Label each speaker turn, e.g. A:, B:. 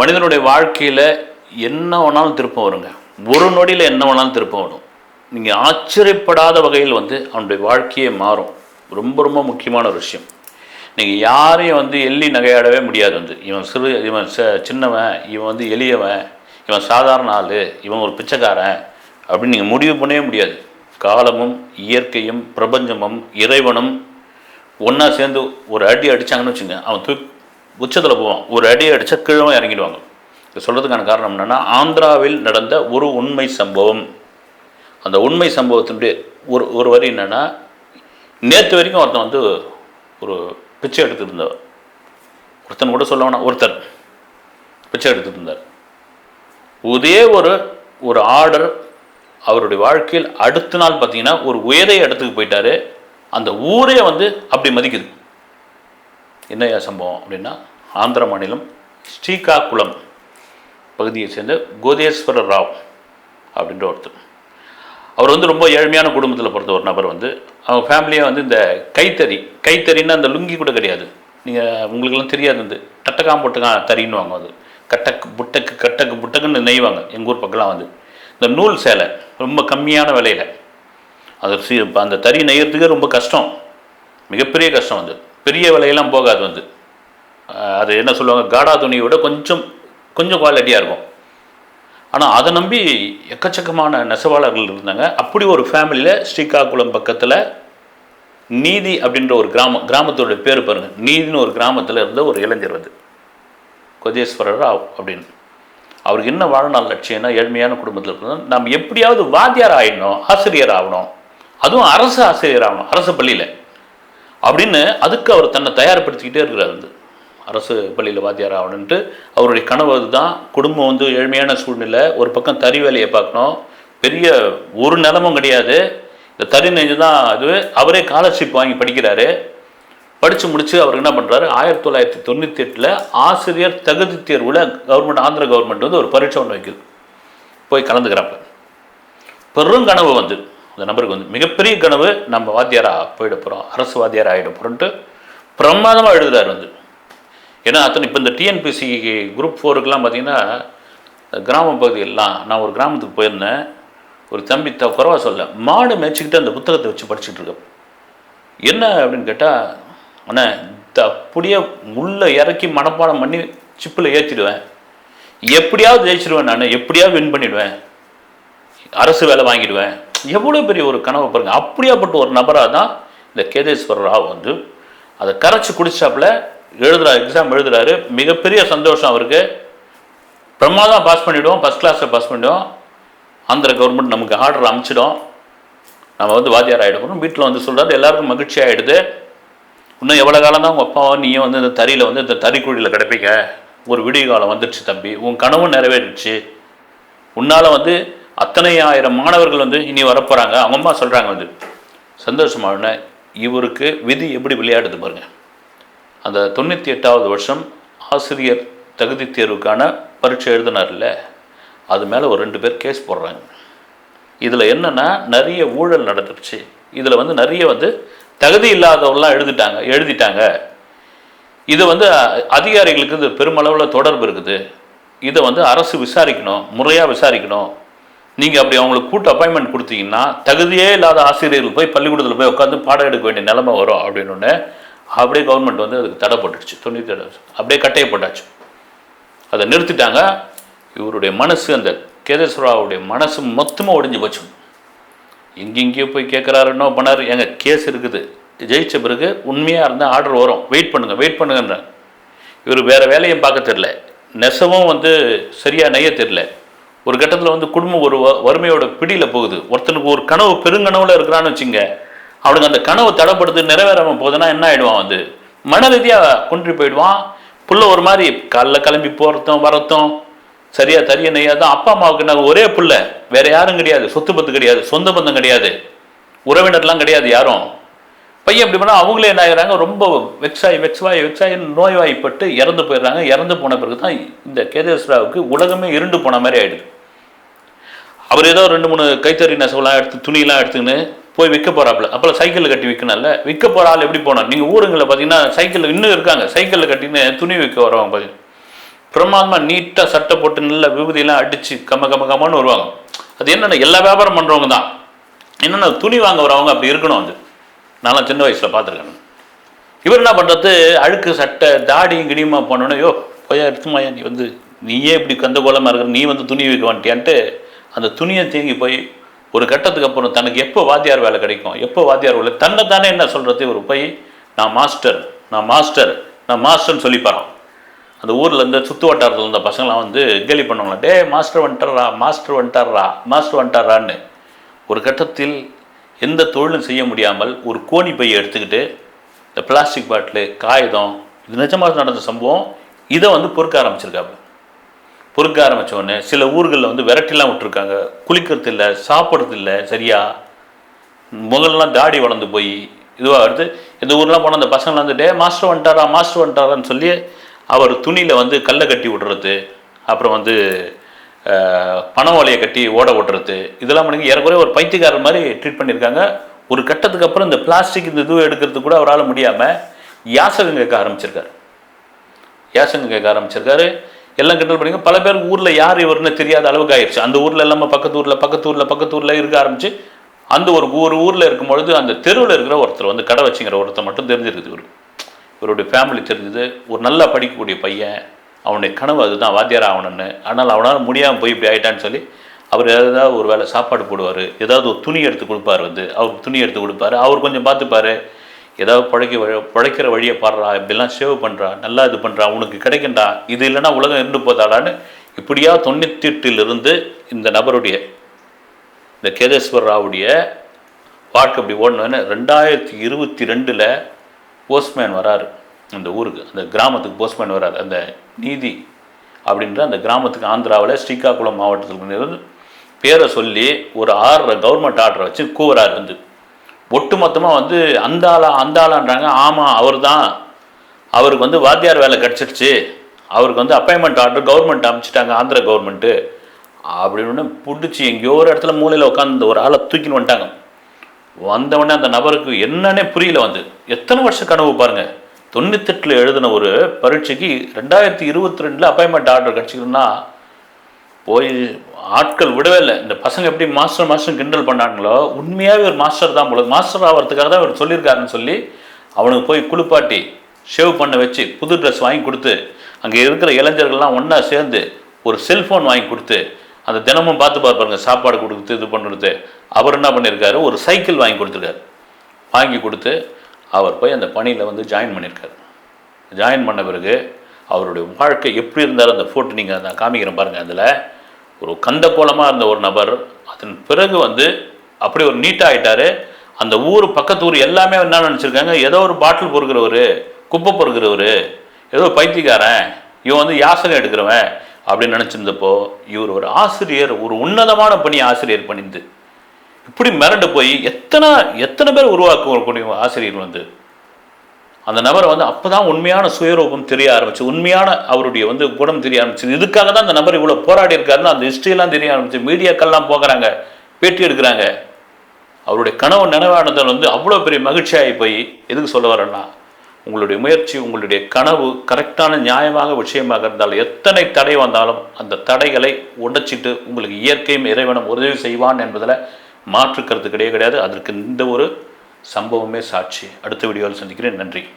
A: மனிதனுடைய வாழ்க்கையில் என்ன வேணாலும் திருப்பம் வருங்க. ஒரு நொடியில் என்ன வேணாலும் திருப்பம் வரும். நீங்கள் ஆச்சரியப்படாத வகையில் அவனுடைய வாழ்க்கையே மாறும். ரொம்ப ரொம்ப முக்கியமான ஒரு விஷயம். நீங்கள் யாரையும் எள்ளி நகையாடவே முடியாது. இவன் இவன் சின்னவன், இவன் எளியவன், இவன் சாதாரண ஆள், இவன் ஒரு பிச்சைக்காரன் அப்படின்னு நீங்கள் முடிவு பண்ணவே முடியாது. காலமும் இயற்கையும் பிரபஞ்சமும் இறைவனும் ஒன்றா சேர்ந்து ஒரு அடி அடித்தாங்கன்னு வச்சுங்க, அவன் உச்சத்தில் போவான். ஒரு அடியை அடித்தா கீழே இறங்கிடுவாங்க. இது சொல்கிறதுக்கான காரணம் என்னென்னா, ஆந்திராவில் நடந்த ஒரு உண்மை சம்பவம். அந்த உண்மை சம்பவத்தினுடைய ஒரு வரி என்னென்னா, நேற்று வரைக்கும் ஒருத்தன் ஒரு பிச்சை எடுத்துட்டு இருந்தார். ஒருத்தன் கூட சொல்ல வேணாம், ஒருத்தர் பிச்சை எடுத்துட்டு இருந்தார். இதே ஒரு ஆர்டர் அவருடைய வாழ்க்கையில் அடுத்த நாள் பார்த்தீங்கன்னா ஒரு உயரிய இடத்துக்கு போயிட்டாரு. அந்த ஊரே அப்படி மதிக்குது. என்னையா சம்பவம் அப்படின்னா, ஆந்திர மாநிலம் ஸ்ரீகாகுளம் பகுதியை சேர்ந்த கோதேஸ்வர ராவ் அப்படின்ற ஒருத்தர். அவர் ரொம்ப ஏழ்மையான குடும்பத்தில் பிறந்த ஒரு நபர். அவங்க ஃபேமிலியாக இந்த கைத்தறின்னா அந்த லுங்கி கூட கிடையாது. நீங்கள் உங்களுக்கெல்லாம் தெரியாது. டட்டக்காம் போட்டுக்கான் தறின்னுவாங்க. கட்டக்கு புட்டக்குன்னு நெய்வாங்க. எங்கள் ஊர் பக்கம்லாம் இந்த நூல் சேலை ரொம்ப கம்மியான விலையில் அந்த தறி நெய்யறதுக்கே ரொம்ப கஷ்டம், மிகப்பெரிய கஷ்டம். பெரிய விலையெல்லாம் போகாது. அது என்ன சொல்லுவாங்க, காடா துணியோட கொஞ்சம் குவாலிட்டியாக இருக்கும். ஆனால் அதை நம்பி எக்கச்சக்கமான நெசவாளர்கள் இருந்தாங்க. அப்படி ஒரு ஃபேமிலியில் ஸ்ரீகாகுளம் பக்கத்தில் நீதி அப்படின்ற ஒரு கிராமத்தோட பேர் பாருங்கள். நீதினு ஒரு கிராமத்தில் இருந்த ஒரு இளைஞர் கோதேஸ்வர ராவ் அப்படின்னு. அவருக்கு என்ன வாழ்நாள் லட்சியம்னா, ஏழ்மையான குடும்பத்தில் இருக்கணும், நம்ம எப்படியாவது வாத்தியார் ஆகிடணும், ஆசிரியர் ஆகணும், அதுவும் அரசு ஆசிரியர் ஆகணும், அரசு பள்ளியில் அப்படின்னு. அதுக்கு அவர் தன்னை தயார்படுத்திக்கிட்டே இருக்கிறார். அரசு பள்ளியில் வாத்தியார் ஆகணுன்ட்டு அவருடைய கனவு தான். குடும்பம் ஏழ்மையான சூழ்நிலை, ஒரு பக்கம் தறி வேலையை பார்க்கணும், பெரிய ஒரு நிலமும் கிடையாது, இந்த தறி நெஞ்சு தான் அது. அவரே ஸ்காலர்ஷிப் வாங்கி படிக்கிறாரு. படித்து முடித்து அவர் என்ன பண்ணுறாரு, 1998 ஆசிரியர் தகுதி தேர்வில் ஆந்திர கவர்மெண்ட் ஒரு பரீட்சை ஒன்று வைக்குது. போய் கலந்துக்கிறாப்ப பெரும் கனவு அந்த நபருக்கு மிகப்பெரிய கனவு, நம்ம வாத்தியாராக போயிட போகிறோம், அரசு வாத்தியாராக ஆகிட போகிறோன்ட்டு பிரமாதமாக எழுதுகிறார். ஏன்னா இப்போ இந்த டிஎன்பிசி குரூப் 4க்கெலாம் பார்த்தீங்கன்னா, கிராம பகுதியெல்லாம் நான் ஒரு கிராமத்துக்கு போயிருந்தேன். ஒரு தம்பி குறவா சொல்ல மாடு மேய்ச்சிக்கிட்டு அந்த புத்தகத்தை வச்சு படிச்சுட்டு இருக்கேன். என்ன அப்படின்னு கேட்டால், ஆனால் அப்படியே உள்ளே இறக்கி மனப்பாடம் பண்ணி சிப்பில் ஏற்றிடுவேன், எப்படியாவது ஜெயிச்சிடுவேன், நான் எப்படியாவது வின் பண்ணிவிடுவேன், அரசு வேலை வாங்கிடுவேன். எவ்வளோ பெரிய ஒரு கனவை பாருங்க. அப்படியாப்பட்ட ஒரு நபராக தான் இந்த கோதேஸ்வர ராவ் அதை கரைச்சி குடிச்சாப்புல எக்ஸாம் எழுதுறாரு. மிகப்பெரிய சந்தோஷம் அவருக்கு. பிரமாதம் பாஸ் பண்ணிவிடுவோம், ஃபஸ்ட் கிளாஸில் பாஸ் பண்ணிவிடுவோம், ஆந்திர கவர்மெண்ட் நமக்கு ஆர்டர் அமைச்சிடும், நம்ம வாத்தியார் ஆகிடும். வீட்டில் சொல்கிறாரு, எல்லாருக்கும் மகிழ்ச்சி ஆகிடுது. இன்னும் எவ்வளோ காலம் தான் உங்கள் அப்பாவும் நீயும் இந்த தறியில் இந்த தறிக்குழியில் கிடப்பீங்க, ஒரு விடிய காலம் வந்துடுச்சு தம்பி, உன் கனவும் நிறைவேறிடுச்சு, உன்னால் அத்தனை ஆயிரம் மாணவர்கள் இனி வரப்போகிறாங்க. அவங்க அம்மா சொல்கிறாங்க சந்தோஷமான. இவருக்கு விதி எப்படி விளையாடுது பாருங்க. அந்த 98வது வருஷம் ஆசிரியர் தகுதி தேர்வுக்கான பரீட்சை எழுதினார்ல, அது மேலே ஒரு 2 பேர் கேஸ் போடுறாங்க. இதில் என்னென்னா, நிறைய ஊழல் நடந்துருச்சு. இதில் நிறைய தகுதி இல்லாதவர்கள்லாம் எழுதிட்டாங்க. இது அதிகாரிகளுக்கு இது பெருமளவில் தொடர்பு இருக்குது. இதை அரசு விசாரிக்கணும், முறையாக விசாரிக்கணும். நீங்கள் அப்படி அவங்களுக்கு கூட்டு அப்பாயின்மெண்ட் கொடுத்தீங்கன்னா, தகுதியே இல்லாத ஆசிரியர்கள் போய் பள்ளிக்கூடத்தில் போய் உட்காந்து பாடம் எடுக்க வேண்டிய நிலைமை வரும் அப்படின்னு அப்படியே கவர்மெண்ட் அதுக்கு தடை போட்டுடுச்சு. 97 அப்படியே கட்டையை போட்டாச்சு, அதை நிறுத்திட்டாங்க. இவருடைய மனசு, அந்த கோதேஸ்வராவுடைய மனசு மொத்தமாக ஒடிஞ்சு போச்சு. எங்கெங்கேயோ போய் கேட்குறாரு, என்ன பண்ணார், எங்கள் கேஸ் இருக்குது, ஜெயிச்ச பிறகு உண்மையாக இருந்தால் ஆர்டர் வரும், வெயிட் பண்ணுங்கன்ற. இவர் வேறு வேலையும் பார்க்க தெரில, நெசவும் சரியாக நெய்ய தெரில. ஒரு கட்டத்தில் குடும்பம் ஒரு வறுமையோட பிடியில் போகுது. ஒருத்தனுக்கு ஒரு கனவு பெருங்கனவில் இருக்கிறான்னு வச்சுங்க, அவனுக்கு அந்த கனவு தடைப்படுத்து நிறைவேறாமல் போகுதுன்னா என்ன ஆகிடுவான், மன ரீதியாக கொண்டு போயிடுவான். புள்ள ஒரு மாதிரி காலைல கிளம்பி போகிறதும் வரத்தும் சரியா தறிய நெய்யாதான். அப்பா அம்மாவுக்கு நாங்கள் ஒரே புள்ள, வேற யாரும் கிடையாது, சொத்து பத்து கிடையாது, சொந்த பந்தம் கிடையாது, உறவினர்லாம் கிடையாது யாரும். பையன் எப்படி பண்ணால் அவங்களே என்ன ஆகிறாங்க, ரொம்ப வெக்ஸாய் நோய்வாய்ப்பட்டு இறந்து போயிடுறாங்க. இறந்து போன பிறகு தான் இந்த கோதேஸ்வராவுக்கு உலகமே இருண்டு போன மாதிரி ஆகிடுது. அவர் ஏதோ 2-3 கைத்தறி நெசவுலாம் எடுத்து துணியெல்லாம் எடுத்துக்கின்னு போய் விற்க போகிறாப்புல. அப்போல்லாம் சைக்கிளில் கட்டி விற்கணும்ல. விற்க போகிற ஆள் எப்படி போனார், நீங்கள் ஊருங்களில் பார்த்தீங்கன்னா சைக்கிளில் இன்னும் இருக்காங்க, சைக்கிளில் கட்டின்னு துணி விற்க வரவங்க பார்த்தீங்கன்னா பிரமாதமாக நீட்டாக சட்டை போட்டு நல்ல விபூதியெல்லாம் அடித்து கம்மன்னு வருவாங்க. அது என்னென்ன எல்லா வியாபாரம் பண்ணுறவங்க தான். என்னென்ன துணி வாங்க வரவங்க அப்படி இருக்கணும். அது நான் சின்ன வயசில் பார்த்துருக்கேன். இவர் என்ன பண்ணுறது, அழுக்கு சட்டை தாடியும் கிடியுமா போனோன்னே, யோ போயா எடுத்துமாயா, நீயே இப்படி கந்த கோலமாக இருக்கிற, நீ துணி வைக்க வந்துட்டியான்ட்டு அந்த துணியை தேங்கி போய் ஒரு கட்டத்துக்கு அப்புறம் தனக்கு எப்போ வாத்தியார் வேலை கிடைக்கும், எப்போ வாத்தியார் வேலை, தன்னை தானே என்ன சொல்கிறது, இவர் போய் நான் மாஸ்டர் நான் மாஸ்டர் நான் மாஸ்டர்னு சொல்லிப்பாரான். அந்த ஊரில் இருந்து சுற்று வட்டாரத்தில் இருந்த பசங்களாம் கேலி பண்ணுவாங்களா, டே மாஸ்டர் வந்துட்டாரா மாஸ்டர் வந்துட்டாரா மாஸ்டர் வந்துட்டாரான்னு. ஒரு கட்டத்தில் எந்த தொழிலும் செய்ய முடியாமல் ஒரு கோணி பையை எடுத்துக்கிட்டு இந்த பிளாஸ்டிக் பாட்டிலு காகிதம், இது நிஜமாக நடந்த சம்பவம், இதை பொறுக்க ஆரம்பிச்சிருக்காங்க. பொறுக்க ஆரம்பித்தோடனே சில ஊர்களில் விரட்டிலாம் விட்டுருக்காங்க. குளிக்கிறது இல்லை, சாப்பிட்றது இல்லை, சரியா முதல்லாம் தாடி வளர்ந்து போய் இதுவாக வருது. இந்த ஊர்லாம் போனால் அந்த பசங்களாம் டே மாஸ்டர் வந்துட்டாரா மாஸ்டர் வந்துட்டாரான்னு சொல்லி அவர் துணியில் கல்லை கட்டி விடுறது, அப்புறம் பண ஓலையை கட்டி ஓட விடுறது, இதெல்லாம் பண்ணி ஏறக்குறைய ஒரு பைத்தியக்காரர் மாதிரி ட்ரீட் பண்ணியிருக்காங்க. ஒரு கட்டத்துக்கு அப்புறம் இந்த பிளாஸ்டிக் இந்த இதுவை எடுக்கிறது கூட அவரால் முடியாமல் யாசகம் கேட்க ஆரம்பிச்சிருக்காரு. எல்லாம் கிண்டல் பண்ணிங்க. பல பேருக்கு ஊரில் யார் இவருன்னு தெரியாத அளவுக்கு ஆயிடுச்சு. அந்த ஊரில் இல்லாமல் பக்கத்து ஊரில் இருக்க ஆரம்பிச்சு அந்த ஒரு ஊரில் இருக்கும்பொழுது அந்த தெருவில் இருக்கிற ஒருத்தர் கடை வச்சுங்கிற ஒருத்தர் மட்டும் தெரிஞ்சிருக்குது. இவருடைய ஃபேமிலி தெரிஞ்சுது. ஒரு நல்லா படிக்கக்கூடிய பையன், அவனுடைய கனவு அதுதான் வாத்தியார் ஆகணும்னு. ஆனால் அவனால் முடியாமல் போய் இப்படி ஆகிட்டான்னு சொல்லி அவர் ஏதாவது ஒரு வேளை சாப்பாடு போடுவார், ஏதாவது ஒரு துணி எடுத்து கொடுப்பார், அவருக்கு துணி எடுத்து கொடுப்பாரு, அவர் கொஞ்சம் பார்த்துப்பார், ஏதாவது பிழைக்கிற வழியை பாடுறா, இப்படிலாம் சேவ் பண்ணுறா, நல்லா இது பண்ணுறா, உனக்கு கிடைக்கண்டா, இது இல்லைன்னா உலகம் இருந்து போதாடான்னு இப்படியா 98 இந்த நபருடைய இந்த கேதேஸ்வர் ராவுடைய வாழ்க்கை அப்படி ஓடணுன்னு 2022 போஸ்ட்மேன் வராரு அந்த ஊருக்கு, அந்த கிராமத்துக்கு போஸ்ட்மேன் வராரு. அந்த நீதி அப்படின்ற அந்த கிராமத்துக்கு ஆந்திராவில் ஸ்ரீகாக்குளம் மாவட்டத்தில் இருந்து பேரை சொல்லி ஒரு கவர்மெண்ட் ஆர்டரை வச்சு கூவராரு. ஒட்டு மொத்தமாக அந்த ஆளான்றாங்க. ஆமாம் அவர் தான், அவருக்கு வாத்தியார் வேலை கிடச்சிடுச்சு, அவருக்கு அப்பாயின்மெண்ட் ஆர்டர் கவர்மெண்ட் அமைச்சிட்டாங்க ஆந்திரா கவர்மெண்ட்டு அப்படின்னு பிடிச்சி எங்கேயோ ஒரு இடத்துல மூலையில் உட்காந்து ஒரு ஆளை தூக்கின்னு வந்துட்டாங்க. வந்தவொடனே அந்த நபருக்கு என்னன்னே புரியல. எத்தனை வருஷம் கனவு பாருங்கள். 98 எழுதின ஒரு பரீட்சைக்கு 2022 அப்பாயின்மெண்ட் ஆர்டர் கிடச்சிக்கணும்னா போய் ஆட்கள் விடவே இல்லை. இந்த பசங்க எப்படி மாஸ்டர் கிண்டல் பண்ணாங்களோ, உண்மையாகவே ஒரு மாஸ்டர் தான் போல, மாஸ்டர் ஆகிறதுக்காக தான் இவர் சொல்லியிருக்காருன்னு சொல்லி அவனுக்கு போய் குளிப்பாட்டி ஷேவ் பண்ண வச்சு புது ட்ரெஸ் வாங்கி கொடுத்து, அங்கே இருக்கிற இளைஞர்கள்லாம் ஒன்றா சேர்ந்து ஒரு செல்ஃபோன் வாங்கி கொடுத்து, அந்த தினமும் பார்த்து பார்ப்பாருங்க, சாப்பாடு கொடுத்து இது பண்ணுறது. அவர் என்ன பண்ணியிருக்காரு, ஒரு சைக்கிள் வாங்கி கொடுத்துருக்காரு. வாங்கி கொடுத்து அவர் போய் அந்த பணியில் ஜாயின் பண்ணியிருக்காரு. ஜாயின் பண்ண பிறகு அவருடைய வாழ்க்கை எப்படி இருந்தாலும் அந்த ஃபோட்டோ நீங்கள் நான் காமிக்கிறேன் பாருங்கள். அதில் ஒரு கந்த கோலமாக இருந்த ஒரு நபர் அதன் பிறகு அப்படி ஒரு நீட்டாக ஆகிட்டார். அந்த ஊர் பக்கத்து ஊர் எல்லாமே என்ன நினச்சிருக்காங்க, ஏதோ ஒரு பாட்டில் பொறுக்கிறவர், குப்பை பொறுக்கிறவர், ஏதோ பைத்தியக்காரன், இவன் யாசகம் எடுக்கிறவன் அப்படின்னு நினச்சிருந்தப்போ, இவர் ஒரு ஆசிரியர், ஒரு உன்னதமான பணி ஆசிரியர் பண்ணிந்து இப்படி மிரண்டு போய் எத்தனை பேர் உருவாக்கக்கூடிய ஆசிரியர் அந்த நபரை அப்போ தான் உண்மையான சுயரூபம் தெரிய ஆரம்பிச்சு, உண்மையான அவருடைய குணம் தெரிய ஆரம்பிச்சு. இதுக்காக தான் அந்த நபர் இவ்வளோ போராடி இருக்காருன்னு அந்த ஹிஸ்ட்ரியெல்லாம் தெரிய ஆரம்பிச்சு. மீடியாக்கள்லாம் போகிறாங்க, பேட்டி எடுக்கிறாங்க. அவருடைய கனவு நினைவானதில் அவ்வளோ பெரிய மகிழ்ச்சியாகி போய் எதுக்கு சொல்ல வரேன்னா, உங்களுடைய முயற்சி, உங்களுடைய கனவு கரெக்டான நியாயமாக விஷயமாக இருந்தாலும் எத்தனை தடை வந்தாலும் அந்த தடைகளை உடைச்சிட்டு உங்களுக்கு இயற்கையும் இறைவனும் உதவி செய்வான் என்பதில் மாற்று கருத்து கிடையாது. அதற்கு இந்த ஒரு சம்பவமே சாட்சி. அடுத்த வீடியோவில் சந்திக்கிறேன். நன்றி.